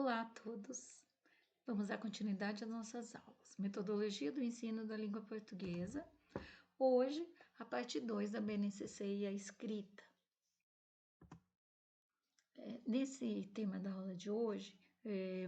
Olá a todos! Vamos dar continuidade às nossas aulas. Metodologia do ensino da língua portuguesa. Hoje, a parte 2 da BNCC e a escrita. Nesse tema da aula de hoje,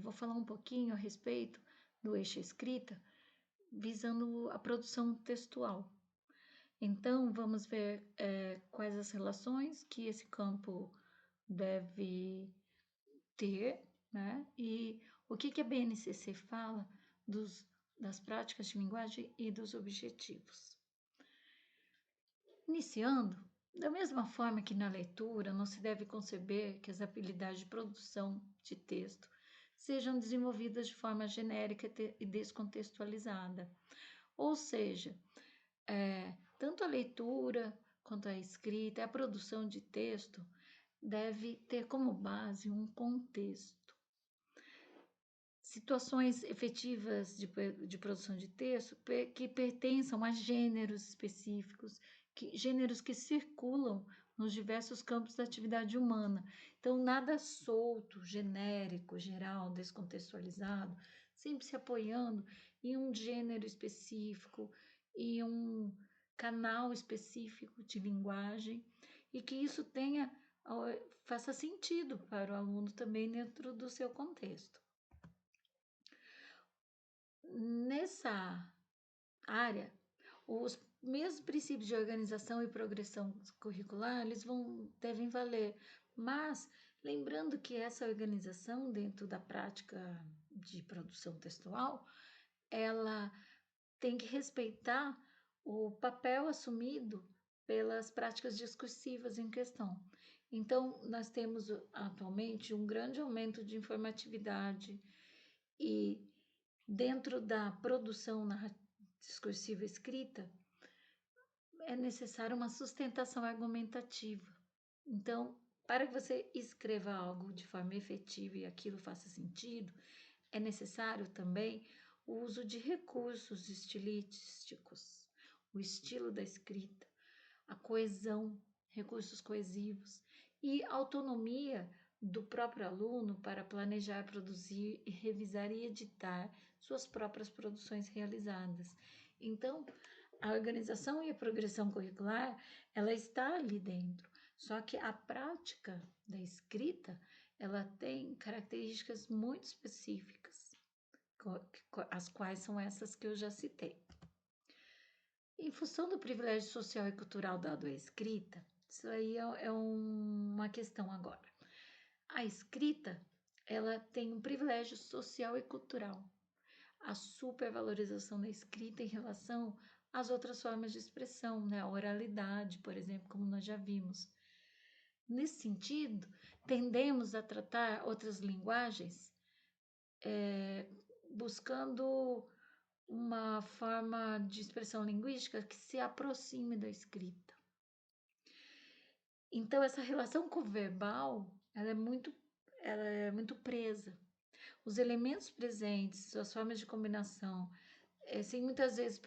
vou falar um pouquinho a respeito do eixo escrita, visando a produção textual. Então, vamos ver quais as relações que esse campo deve ter, né? E o que a BNCC fala das práticas de linguagem e dos objetivos. Iniciando, da mesma forma que na leitura, não se deve conceber que as habilidades de produção de texto sejam desenvolvidas de forma genérica e descontextualizada. Ou seja, tanto a leitura quanto a escrita, a produção de texto deve ter como base um contexto. Situações efetivas de produção de texto que pertençam a gêneros específicos, gêneros que circulam nos diversos campos da atividade humana. Então, nada solto, genérico, geral, descontextualizado, sempre se apoiando em um gênero específico, em um canal específico de linguagem, e que isso faça sentido para o aluno também dentro do seu contexto. Nessa área, os mesmos princípios de organização e progressão curricular, devem valer, mas lembrando que essa organização dentro da prática de produção textual, ela tem que respeitar o papel assumido pelas práticas discursivas em questão. Então, nós temos atualmente um grande aumento de informatividade e dentro da produção discursiva escrita, é necessária uma sustentação argumentativa. Então, para que você escreva algo de forma efetiva e aquilo faça sentido, é necessário também o uso de recursos estilísticos, o estilo da escrita, a coesão, recursos coesivos e autonomia do próprio aluno para planejar, produzir, revisar e editar suas próprias produções realizadas. Então, a organização e a progressão curricular, ela está ali dentro, só que a prática da escrita, ela tem características muito específicas, as quais são essas que eu já citei. Em função do privilégio social e cultural dado à escrita, isso aí é uma questão agora. A escrita, ela tem um privilégio social e cultural, a supervalorização da escrita em relação às outras formas de expressão, né? A oralidade, por exemplo, como nós já vimos. Nesse sentido, tendemos a tratar outras linguagens buscando uma forma de expressão linguística que se aproxime da escrita. Então, essa relação com o verbal, ela é muito presa. Os elementos presentes, as formas de combinação, sem muitas vezes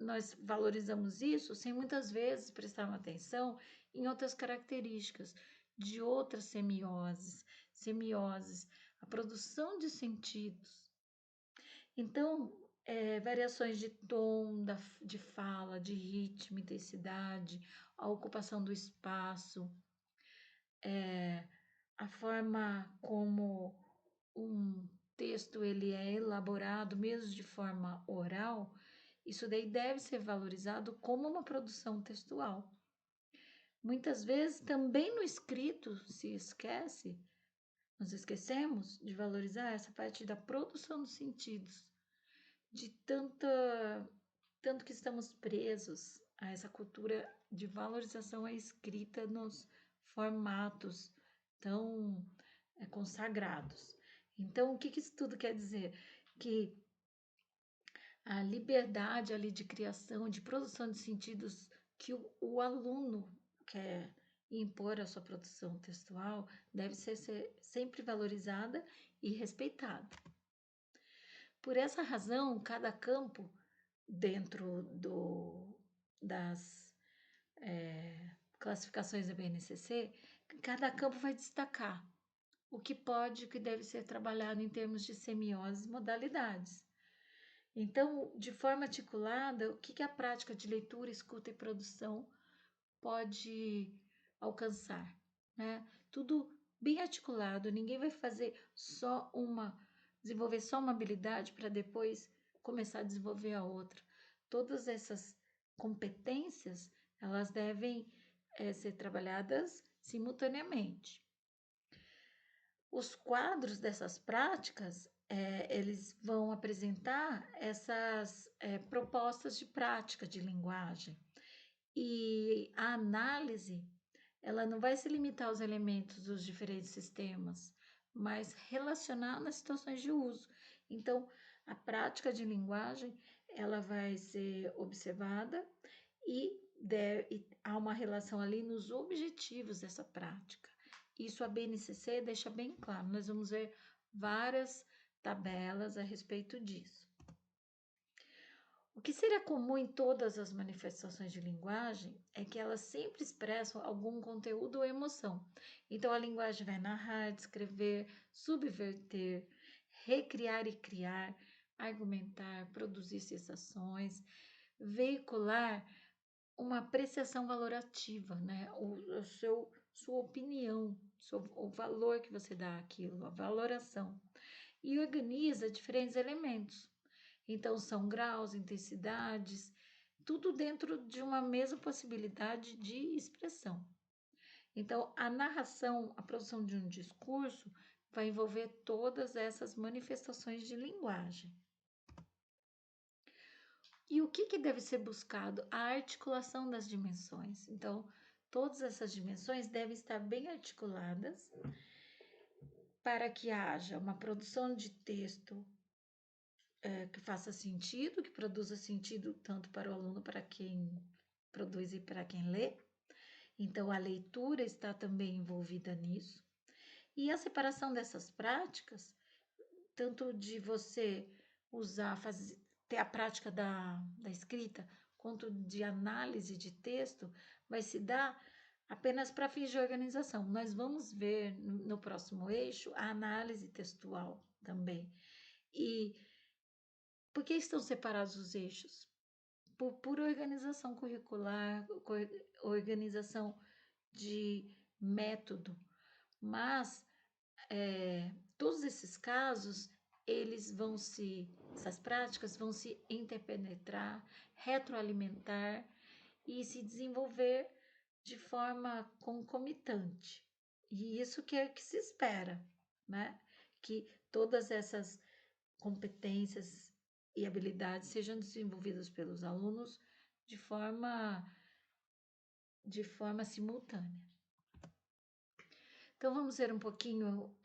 nós valorizamos isso, sem muitas vezes prestar atenção em outras características de outras semioses, a produção de sentidos. Então, variações de tom, de fala, de ritmo, intensidade, a ocupação do espaço, a forma como um texto ele é elaborado, mesmo de forma oral, isso daí deve ser valorizado como uma produção textual. Muitas vezes, também no escrito, nós esquecemos de valorizar essa parte da produção dos sentidos, de tanto que estamos presos a essa cultura de valorização à escrita nos formatos tão consagrados. Então, o que isso tudo quer dizer? Que a liberdade ali de criação, de produção de sentidos que o aluno quer impor à sua produção textual deve ser sempre valorizada e respeitada. Por essa razão, cada campo dentro das classificações da BNCC, cada campo vai destacar o que pode e o que deve ser trabalhado em termos de semiose e modalidades. Então, de forma articulada, o que a prática de leitura, escuta e produção pode alcançar, né? Tudo bem articulado, ninguém vai fazer desenvolver só uma habilidade para depois começar a desenvolver a outra. Todas essas competências, elas devem ser trabalhadas simultaneamente. Os quadros dessas práticas, eles vão apresentar essas propostas de prática de linguagem. E a análise, ela não vai se limitar aos elementos dos diferentes sistemas, mas relacionar nas situações de uso. Então, a prática de linguagem, ela vai ser observada e há uma relação ali nos objetivos dessa prática. Isso a BNCC deixa bem claro. Nós vamos ver várias tabelas a respeito disso. O que seria comum em todas as manifestações de linguagem é que elas sempre expressam algum conteúdo ou emoção. Então, a linguagem vai narrar, descrever, subverter, recriar e criar, argumentar, produzir sensações, veicular uma apreciação valorativa, né? Sua opinião, o valor que você dá àquilo, a valoração. E organiza diferentes elementos. Então, são graus, intensidades, tudo dentro de uma mesma possibilidade de expressão. Então, a narração, a produção de um discurso, vai envolver todas essas manifestações de linguagem. E o que deve ser buscado? A articulação das dimensões. Então, todas essas dimensões devem estar bem articuladas para que haja uma produção de texto que faça sentido, que produza sentido tanto para o aluno, para quem produz e para quem lê. Então, a leitura está também envolvida nisso. E a separação dessas práticas, tanto de você ter a prática da escrita, quanto de análise de texto, vai se dar apenas para fins de organização. Nós vamos ver no próximo eixo a análise textual também. E por que estão separados os eixos? Por organização curricular, organização de método, mas todos esses casos, essas práticas vão se interpenetrar, retroalimentar e se desenvolver de forma concomitante. E isso que é que se espera, né? Que todas essas competências e habilidades sejam desenvolvidas pelos alunos de forma simultânea. Então, vamos ver um pouquinho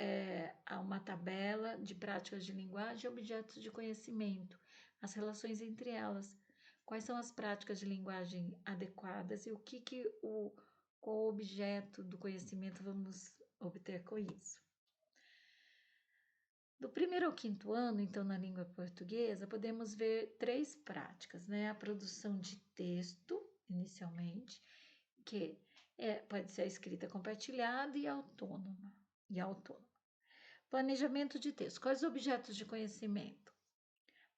a uma tabela de práticas de linguagem e objetos de conhecimento, as relações entre elas. Quais são as práticas de linguagem adequadas e qual objeto do conhecimento vamos obter com isso? Do primeiro ao quinto ano, então, na língua portuguesa, podemos ver 3 práticas, né? A produção de texto, inicialmente, que pode ser a escrita compartilhada e autônoma. Planejamento de texto. Quais objetos de conhecimento?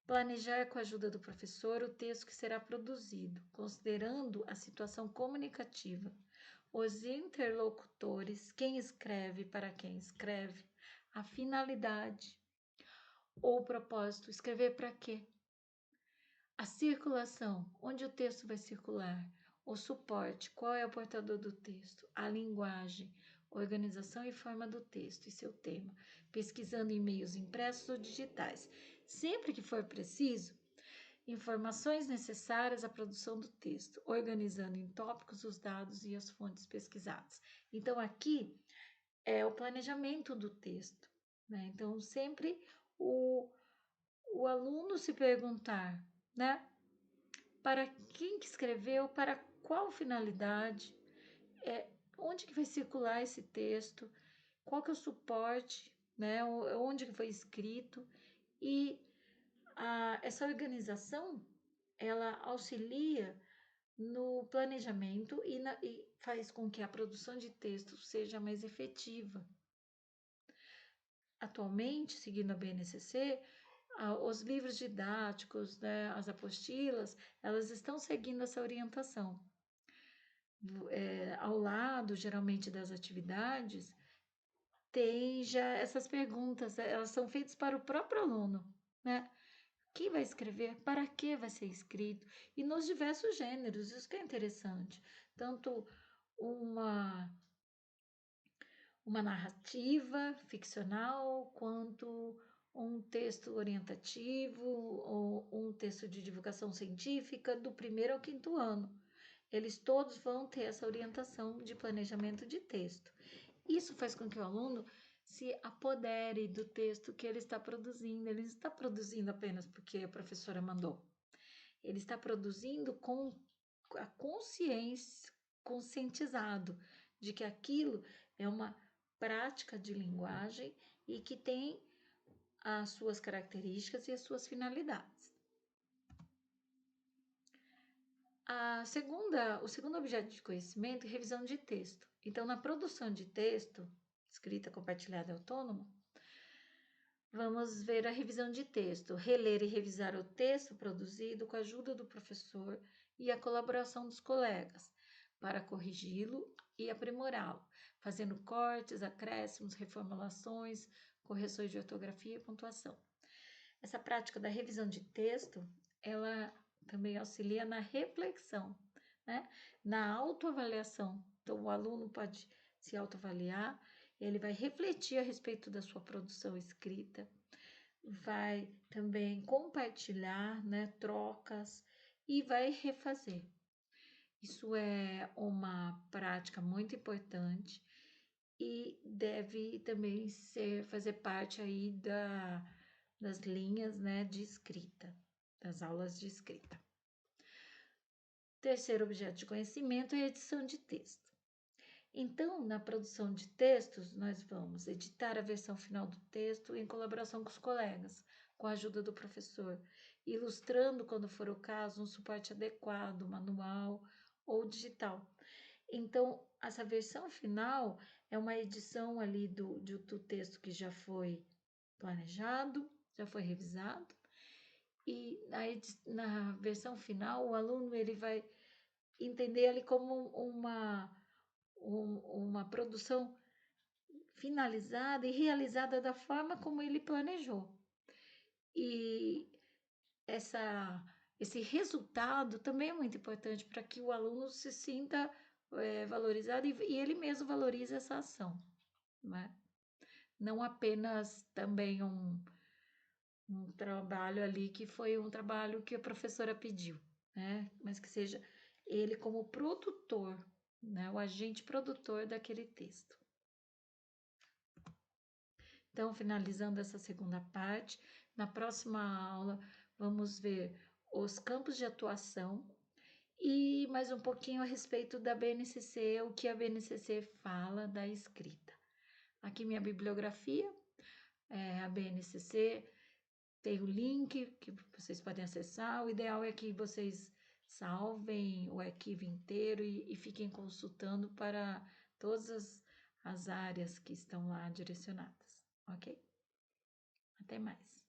Planejar com a ajuda do professor o texto que será produzido, considerando a situação comunicativa, os interlocutores, quem escreve, para quem escreve, a finalidade ou propósito, escrever para quê? A circulação, onde o texto vai circular, o suporte, qual é o portador do texto, a linguagem, organização e forma do texto e seu tema, pesquisando em meios impressos ou digitais. Sempre que for preciso, informações necessárias à produção do texto, organizando em tópicos os dados e as fontes pesquisadas. Então, aqui é o planejamento do texto, né? Então, sempre o aluno se perguntar, né? Para quem que escreveu, para qual finalidade, onde que vai circular esse texto, qual que é o suporte, né? Onde que foi escrito. E essa organização, ela auxilia no planejamento e faz com que a produção de texto seja mais efetiva. atualmente, seguindo a BNCC, os livros didáticos, né, as apostilas, elas estão seguindo essa orientação. Ao lado, geralmente, das atividades, tem já essas perguntas, elas são feitas para o próprio aluno, né? Quem vai escrever? Para que vai ser escrito? E nos diversos gêneros, isso que é interessante. Tanto uma, uma narrativa ficcional, quanto um texto orientativo ou um texto de divulgação científica do primeiro ao quinto ano. Eles todos vão ter essa orientação de planejamento de texto. Isso faz com que o aluno se apodere do texto que ele está produzindo. Ele não está produzindo apenas porque a professora mandou. Ele está produzindo com a consciência, conscientizado de que aquilo é uma prática de linguagem e que tem as suas características e as suas finalidades. O segundo objeto de conhecimento é revisão de texto. Então, na produção de texto, escrita compartilhada e autônoma, vamos ver a revisão de texto, reler e revisar o texto produzido com a ajuda do professor e a colaboração dos colegas, para corrigi-lo e aprimorá-lo, fazendo cortes, acréscimos, reformulações, correções de ortografia e pontuação. Essa prática da revisão de texto, ela também auxilia na reflexão, né? Na autoavaliação. Então, o aluno pode se autoavaliar, ele vai refletir a respeito da sua produção escrita, vai também compartilhar, né, trocas e vai refazer. Isso é uma prática muito importante e deve também fazer parte aí das linhas, né, de escrita, das aulas de escrita. Terceiro objeto de conhecimento é a edição de texto. Então, na produção de textos, nós vamos editar a versão final do texto em colaboração com os colegas, com a ajuda do professor, ilustrando, quando for o caso, um suporte adequado, manual ou digital. Então, essa versão final é uma edição ali do texto que já foi planejado, já foi revisado, e na versão final, o aluno ele vai entender ali como uma produção finalizada e realizada da forma como ele planejou. E esse resultado também é muito importante para que o aluno se sinta valorizado e ele mesmo valorize essa ação, né? Não apenas também um trabalho ali que foi um trabalho que a professora pediu, né? Mas que seja ele como produtor, né? O agente produtor daquele texto. Então, finalizando essa segunda parte, na próxima aula vamos ver os campos de atuação e mais um pouquinho a respeito da BNCC, o que a BNCC fala da escrita. Aqui minha bibliografia, a BNCC tem o link que vocês podem acessar. O ideal é que vocês salvem o arquivo inteiro e fiquem consultando para todas as áreas que estão lá direcionadas, ok? Até mais.